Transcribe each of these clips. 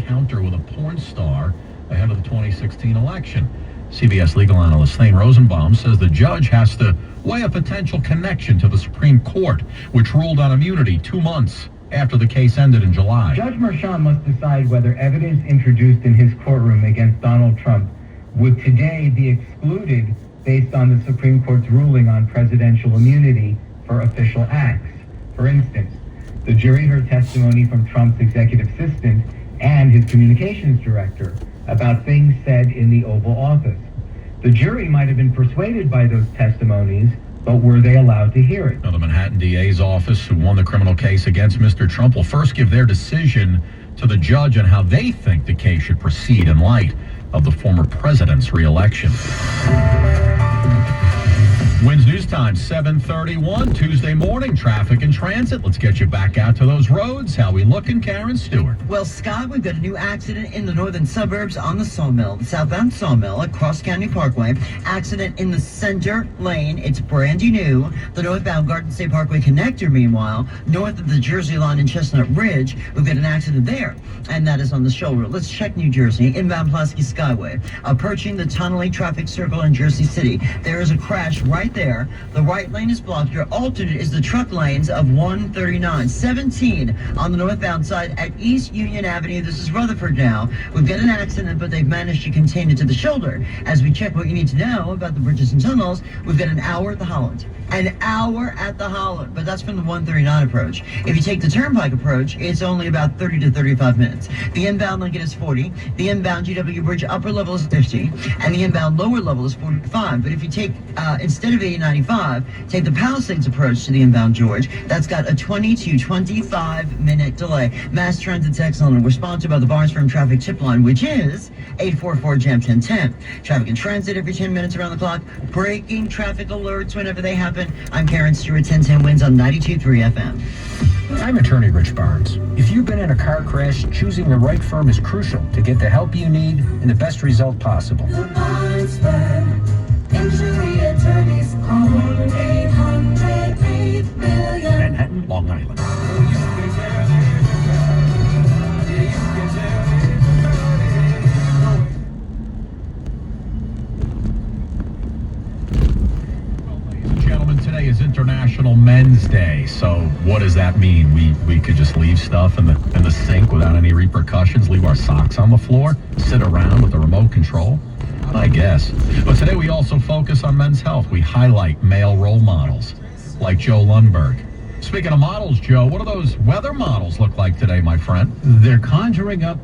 encounter with a porn star ahead of the 2016 election. CBS legal analyst Thane Rosenbaum says the judge has to weigh a potential connection to the Supreme Court, which ruled on immunity 2 months after the case ended in July. Judge Merchan must decide whether evidence introduced in his courtroom against Donald Trump would today be excluded based on the Supreme Court's ruling on presidential immunity for official acts. For instance, the jury heard testimony from Trump's executive assistant and his communications director about things said in the Oval Office. The jury might have been persuaded by those testimonies, but were they allowed to hear it? Now, the Manhattan DA's office, who won the criminal case against Mr. Trump, will first give their decision to the judge on how they think the case should proceed in light of the former president's re-election. WINS News Time, 7:31, Tuesday morning, traffic and transit. Let's get you back out to those roads. How we looking, Karen Stewart? Well, Scott, we've got a new accident in the northern suburbs on the Sawmill, the southbound Sawmill at Cross County Parkway. Accident in the center lane. It's brand new. The northbound Garden State Parkway connector, meanwhile, north of the Jersey line in Chestnut Ridge, we've got an accident there, and that is on the shoulder. Let's check New Jersey, inbound Pulaski Skyway, approaching the tunneling traffic circle in Jersey City. There is a crash right there. The right lane is blocked. Your alternate is the truck lanes of 139. 17 on the northbound side at East Union Avenue. This is Rutherford now. We've got an accident, but they've managed to contain it to the shoulder. As we check what you need to know about the bridges and tunnels, we've got an hour at the Holland. An hour at the Holland, but that's from the 139 approach. If you take the Turnpike approach, it's only about 30 to 35 minutes. The inbound Lincoln is 40. The inbound GW Bridge upper level is 50. And the inbound lower level is 45. But if you take, instead of 895, take the Palisades approach to the inbound George, that's got a 20 to 25 minute delay. Mass Transit's excellent. We're sponsored by the Barnes Firm Traffic Chip Line, which is 844-JAM-1010. Traffic and transit every 10 minutes around the clock. Breaking traffic alerts whenever they happen. I'm Karen Stewart, 1010 WINS on 92.3 FM. I'm attorney Rich Barnes. If you've been in a car crash, choosing the right firm is crucial to get the help you need and the best result possible. The Barnes Firm. Injury attorneys, call 1-800-8-million. Manhattan, Long Island. Today is International Men's Day, so what does that mean? We could just leave stuff in the sink without any repercussions, leave our socks on the floor, sit around with the remote control? I guess. But today we also focus on men's health. We highlight male role models like Joe Lundberg. Speaking of models, Joe, what do those weather models look like today, my friend? They're conjuring up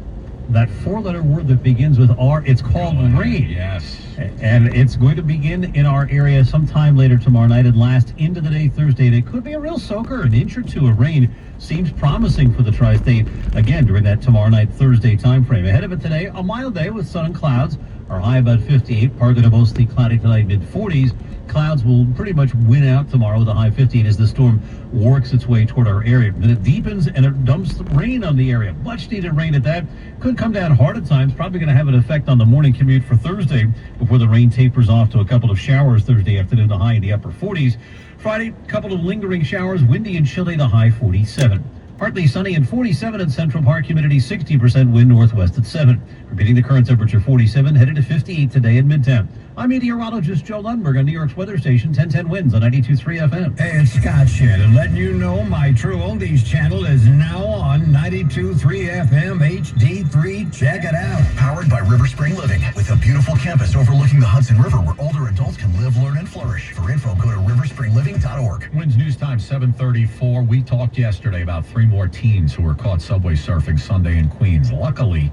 that four-letter word that begins with R. It's called rain. Yes. And it's going to begin in our area sometime later tomorrow night and last into the day Thursday. And it could be a real soaker. An inch or two of rain seems promising for the tri-state, again, during that tomorrow night, Thursday time frame. Ahead of it today, a mild day with sun and clouds. Our high about 58, partly to mostly cloudy tonight, mid-40s. Clouds will pretty much win out tomorrow with a high 15 as the storm works its way toward our area. Then it deepens and it dumps rain on the area. Much needed rain at that. Could come down hard at times. Probably going to have an effect on the morning commute for Thursday before the rain tapers off to a couple of showers Thursday afternoon, the high in the upper 40s. Friday, a couple of lingering showers, windy and chilly, the high 47. Partly sunny and 47 in Central Park, humidity 60%, wind northwest at 7. Repeating the current temperature 47, headed to 58 today in Midtown. I'm meteorologist Joe Lundberg on New York's weather station 1010 WINS on 92.3 FM. Hey, it's Scott Shannon letting you know my True Oldies channel is now on 92.3 FM HD3. Check it out. Powered by River Spring Living, with a beautiful campus overlooking the Hudson River where older adults can live, learn, and flourish. For info, go to riverspringliving.org. WINS News Time, 7:34. We talked yesterday about 3 more teens who were caught subway surfing Sunday in Queens. Luckily,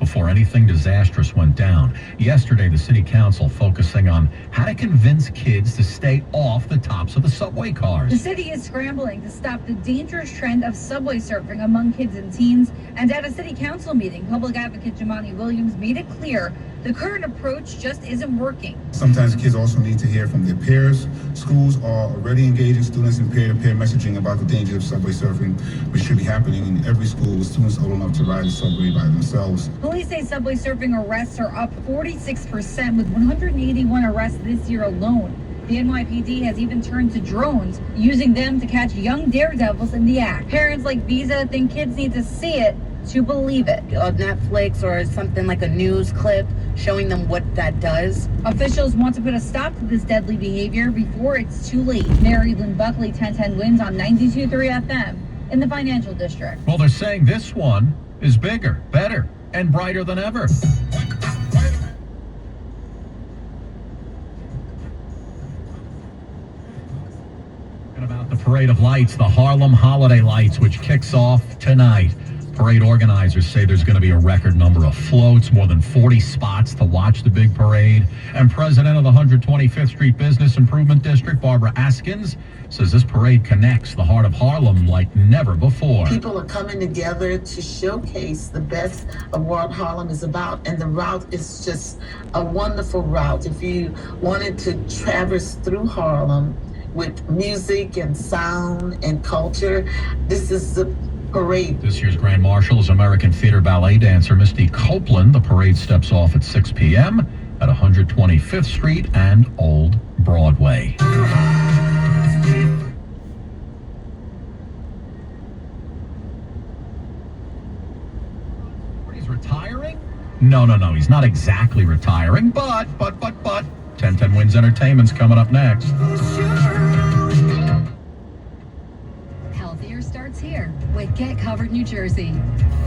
before anything disastrous went down. Yesterday, the city council focusing on how to convince kids to stay off the tops of the subway cars. The city is scrambling to stop the dangerous trend of subway surfing among kids and teens. And at a city council meeting, public advocate Jamani Williams made it clear the current approach just isn't working. Sometimes kids also need to hear from their peers. Schools are already engaging students in peer-to-peer messaging about the dangers of subway surfing, which should be happening in every school with students old enough to ride the subway by themselves. Police say subway surfing arrests are up 46%, with 181 arrests this year alone. The NYPD has even turned to drones, using them to catch young daredevils in the act. Parents like Visa think kids need to see it to believe it. On Netflix or something like a news clip showing them what that does. Officials want to put a stop to this deadly behavior before it's too late. Mary Lynn Buckley, 1010 Wins on 92.3 FM in the Financial District. Well, they're saying this one is bigger, better, and brighter than ever. About the Parade of Lights, the Harlem Holiday Lights, which kicks off tonight. Parade organizers say there's going to be a record number of floats, more than 40 spots to watch the big parade. And president of the 125th Street Business Improvement District, Barbara Askins, says this parade connects the heart of Harlem like never before. People are coming together to showcase the best of what Harlem is about, and the route is just a wonderful route. If you wanted to traverse through Harlem with music and sound and culture, this is the parade. This year's Grand Marshal is American Theater Ballet dancer Misty Copeland. The parade steps off at 6 p.m. at 125th Street and Old Broadway. He's retiring? No. He's not exactly retiring, but 1010 Wins Entertainment's coming up next. Healthier starts here with Get Covered New Jersey.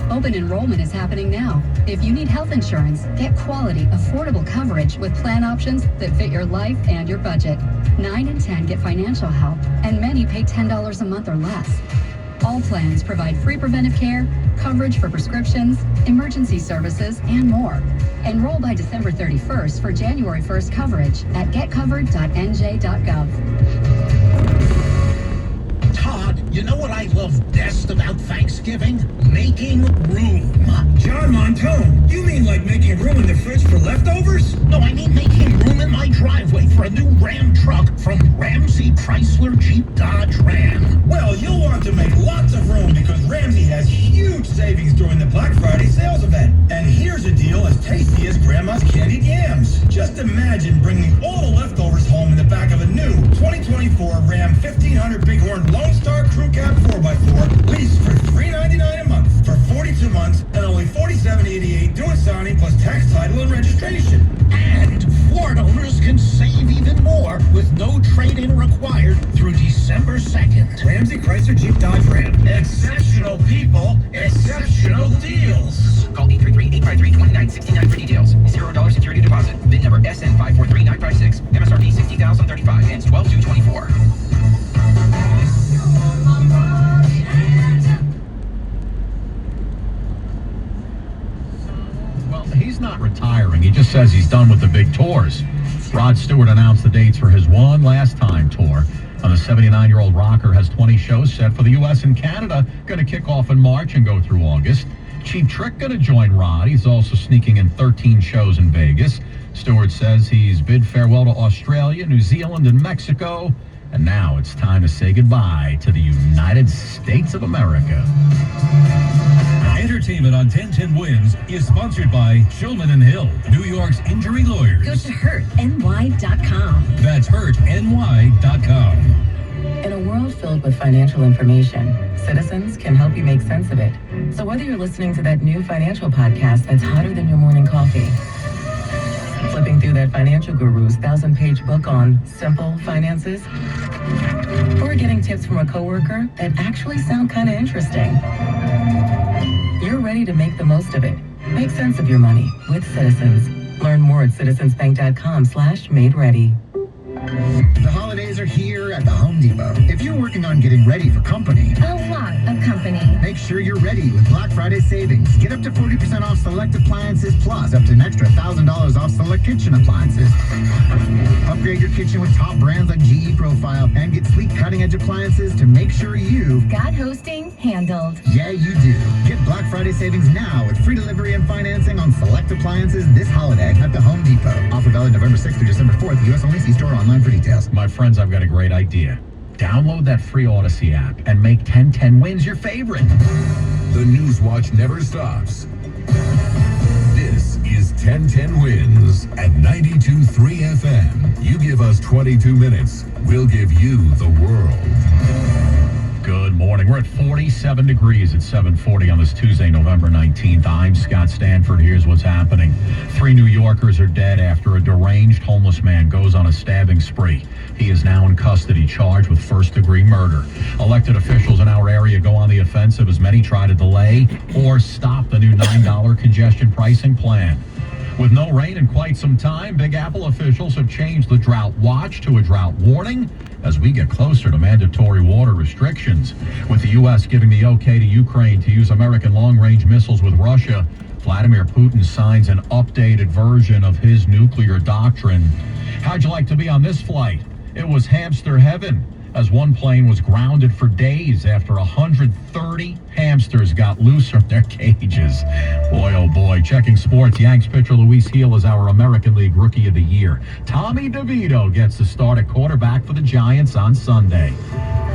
Open enrollment is happening now. If you need health insurance, get quality, affordable coverage with plan options that fit your life and your budget. 9 in 10 get financial help, and many pay $10 a month or less. All plans provide free preventive care, coverage for prescriptions, emergency services, and more. Enroll by December 31st for January 1st coverage at getcovered.nj.gov. Todd, you know what I love best about Thanksgiving? Making room. John Montone, you mean like making room in the fridge for leftovers? No, I mean making room in my driveway for a new Ram truck from Ramsey Chrysler Jeep Dodge Ram. Well, you'll want to make lots of room because Ramsey has huge savings during the Black Friday sales event. And here's a deal as tasty as Grandma's candied yams. Just imagine bringing all the leftovers home in the back of a new 2024 Ram 1500 Bighorn Lone Star Crew Cab 4x4 leased for $399 a month for 42 months and only $47.88 due in signing plus tax, title, and registration. And Ford owners can save even more with no trade-in required through December 2nd. Ramsey Chrysler Jeep Dodge Ram. Exceptional people, exceptional deals. Call 833-853-2969 for details. $0 security deposit. VIN number SN543956. MSRP $60,035. Ends 12/2/24. Well, he's not retiring. He just says he's done with the big tours. Rod Stewart announced the dates for his One Last Time tour. The 79-year-old rocker has 20 shows set for the U.S. and Canada, going to kick off in March and go through August. Cheap Trick going to join Rod. He's also sneaking in 13 shows in Vegas. Stewart says he's bid farewell to Australia, New Zealand, and Mexico. And now it's time to say goodbye to the United States of America. Entertainment on 1010 Wins is sponsored by Shulman & Hill, New York's injury lawyers. Go to hurtny.com. That's hurtny.com. In a world filled with financial information, Citizens can help you make sense of it. So whether you're listening to that new financial podcast that's hotter than your morning coffee, flipping through that financial guru's 1,000-page book on simple finances, or getting tips from a coworker that actually sound kind of interesting, you're ready to make the most of it. Make sense of your money with Citizens. Learn more at citizensbank.com/made-ready. The holidays are here at the Home Depot. If you're working on getting ready for company, A lot of company. make sure you're ready with Black Friday savings. Get up to 40% off select appliances plus up to an extra $1,000 off select kitchen appliances. Upgrade your kitchen with top brands like GE Profile and get sleek cutting-edge appliances to make sure you've Got hosting handled. Yeah, you do. Get Black Friday savings now with free delivery and financing on select appliances this holiday at the Home Depot. Offer valid November 6th through December 4th. U.S. only. See store online for details. My friends, I've got a great idea. Download that free Odyssey app and make 1010 Wins your favorite. The Newswatch never stops. This is 1010 Wins at 92.3 FM. You give us 22 minutes, we'll give you the world. Good morning. We're at 47 degrees at 7:40 on this Tuesday, November 19th. I'm Scott Stanford. Here's what's happening. 3 New Yorkers are dead after a deranged homeless man goes on a stabbing spree. He is now in custody, charged with first-degree murder. Elected officials in our area go on the offensive as many try to delay or stop the new $9 congestion pricing plan. With no rain in quite some time, Big Apple officials have changed the drought watch to a drought warning as we get closer to mandatory water restrictions. With the U.S. giving the okay to Ukraine to use American long-range missiles with Russia, Vladimir Putin signs an updated version of his nuclear doctrine. How'd you like to be on this flight? It was hamster heaven, as one plane was grounded for days after 130 hamsters got loose from their cages. Boy, oh boy. Checking sports, Yanks pitcher Luis Gil is our American League Rookie of the Year. Tommy DeVito gets the start at quarterback for the Giants on Sunday.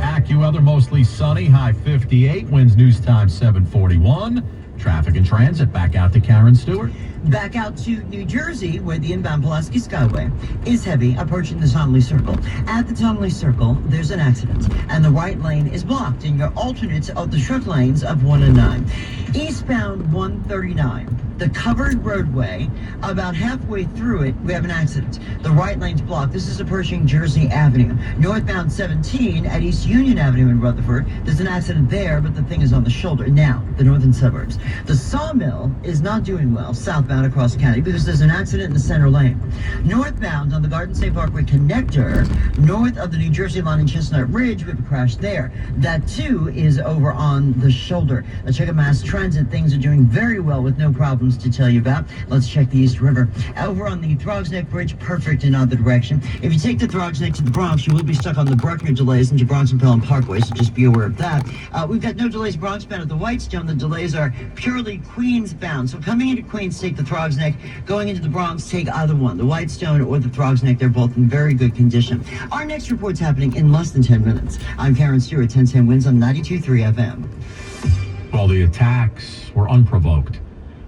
AccuWeather, mostly sunny, high 58, winds news time 7:41. Traffic and transit, back out to Karen Stewart. Back out to New Jersey, where the inbound Pulaski Skyway is heavy, approaching the Tonley Circle. At the Tonley Circle, there's an accident, and the right lane is blocked in your alternates of the truck lanes of 1 and 9. Eastbound 139, the covered roadway, about halfway through it, we have an accident. The right lane's blocked. This is approaching Jersey Avenue. Northbound 17 at East Union Avenue in Rutherford, there's an accident there, but the thing is on the shoulder. Now, the northern suburbs. The Sawmill is not doing well southbound across the county because there's an accident in the center lane. Northbound on the Garden State Parkway connector, north of the New Jersey line in Chestnut Ridge, we have a crash there. That too is over on the shoulder. Let's check out Mass Transit. Things are doing very well with no problems to tell you about. Let's check the East River. Over on the Throgs Neck Bridge, perfect in either direction. If you take the Throgs Neck to the Bronx, you will be stuck on the Bruckner delays into Bronx and Pelham Parkway, so just be aware of that. We've got no delays Bronx bound at the Whitestone. The delays are purely Queens bound. So coming into Queens, take the Throgs Neck. Going into the Bronx, take either one, the Whitestone or the Throgs Neck. They're both in very good condition. Our next report's happening in less than 10 minutes. I'm Karen Stewart, 1010 Wins on 92.3 FM. Well, the attacks were unprovoked.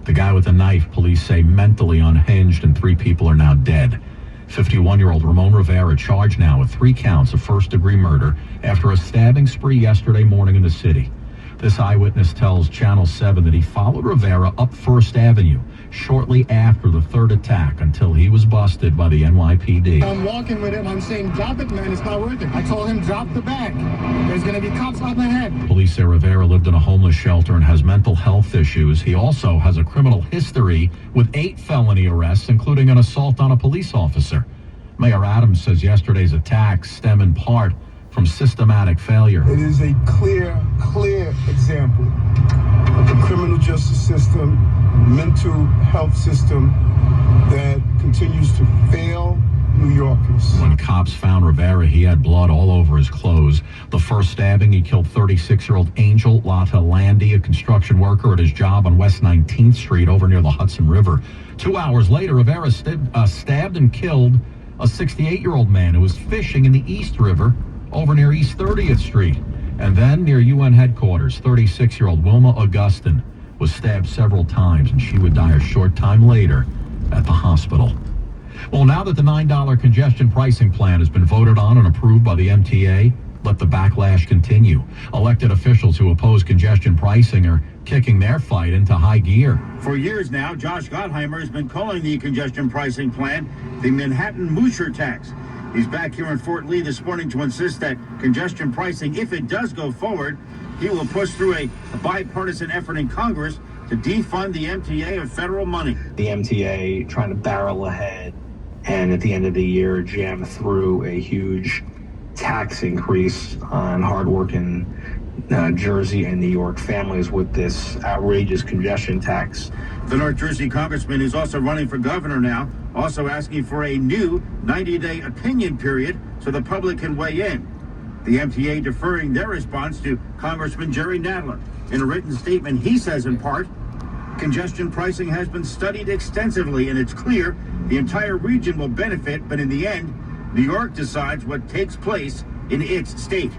The guy with the knife, police say, mentally unhinged, and 3 people are now dead. 51-year-old Ramon Rivera charged now with 3 counts of first-degree murder after a stabbing spree yesterday morning in the city. This eyewitness tells Channel 7 that he followed Rivera up First Avenue shortly after the 3rd attack until he was busted by the NYPD. I'm walking with him. I'm saying, drop it, man. It's not worth it. I told him, drop the bag. There's going to be cops on my head. Police say Rivera lived in a homeless shelter and has mental health issues. He also has a criminal history with 8 felony arrests, including an assault on a police officer. Mayor Adams says yesterday's attacks stem in part from systematic failure. It is a clear example of the criminal justice system, mental health system that continues to fail New Yorkers. When cops found Rivera, he had blood all over his clothes. The first stabbing, he killed 36-year-old Angel Latalandi, a construction worker at his job on West 19th Street over near the Hudson River. 2 hours later, Rivera stabbed and killed a 68-year-old man who was fishing in the East River over near East 30th Street. And then near UN headquarters, 36-year-old Wilma Augustin was stabbed several times, and she would die a short time later at the hospital. Well, now that the $9 congestion pricing plan has been voted on and approved by the MTA, let the backlash continue. Elected officials who oppose congestion pricing are kicking their fight into high gear. For years now, Josh Gottheimer has been calling the congestion pricing plan the Manhattan Moocher tax. He's back here in Fort Lee this morning to insist that congestion pricing, if it does go forward, he will push through a bipartisan effort in Congress to defund the MTA of federal money. The MTA trying to barrel ahead and at the end of the year jam through a huge tax increase on hardworking Jersey and New York families with this outrageous congestion tax. The North Jersey congressman is also running for governor now, also asking for a new 90-day opinion period so the public can weigh in. The MTA deferring their response to Congressman Jerry Nadler. In a written statement, he says in part, congestion pricing has been studied extensively and it's clear the entire region will benefit, but in the end, New York decides what takes place in its state.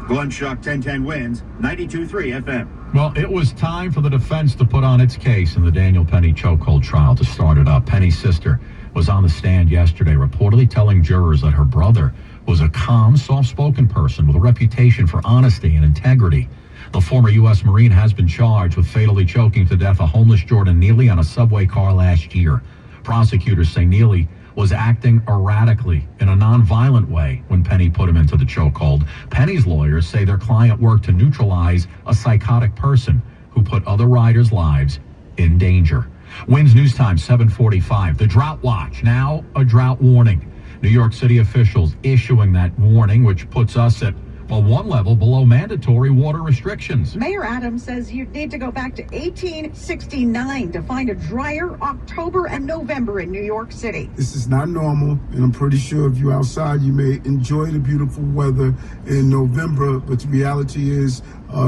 Glenn Schuck, 1010 Wins, 92.3 FM. Well, it was time for the defense to put on its case in the Daniel Penny chokehold trial to start it up. Penny's sister was on the stand yesterday, reportedly telling jurors that her brother was a calm, soft-spoken person with a reputation for honesty and integrity. The former U.S. Marine has been charged with fatally choking to death a homeless Jordan Neely on a subway car last year. Prosecutors say Neely was acting erratically in a non-violent way when Penny put him into the chokehold. Penny's lawyers say their client worked to neutralize a psychotic person who put other riders' lives in danger. WINS News Time, 7:45. The drought watch, now a drought warning. New York City officials issuing that warning, which puts us at one level below mandatory water restrictions. Mayor Adams says you'd need to go back to 1869 to find a drier October and November in New York City. This is not normal, and I'm pretty sure if you're outside, you may enjoy the beautiful weather in November, but the reality is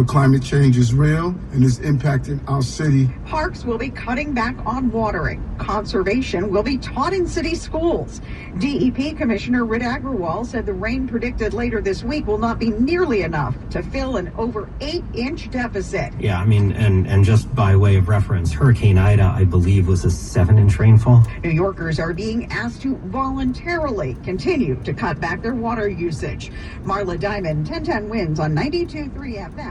climate change is real and is impacting our city. Parks will be cutting back on watering. Conservation will be taught in city schools. DEP Commissioner Rit Agrawal said the rain predicted later this week will not be nearly enough to fill an over 8-inch deficit. Yeah, I mean, and just by way of reference, Hurricane Ida, I believe, was a 7-inch rainfall. New Yorkers are being asked to voluntarily continue to cut back their water usage. Marla Diamond, 1010 WINS on 92.3 FM.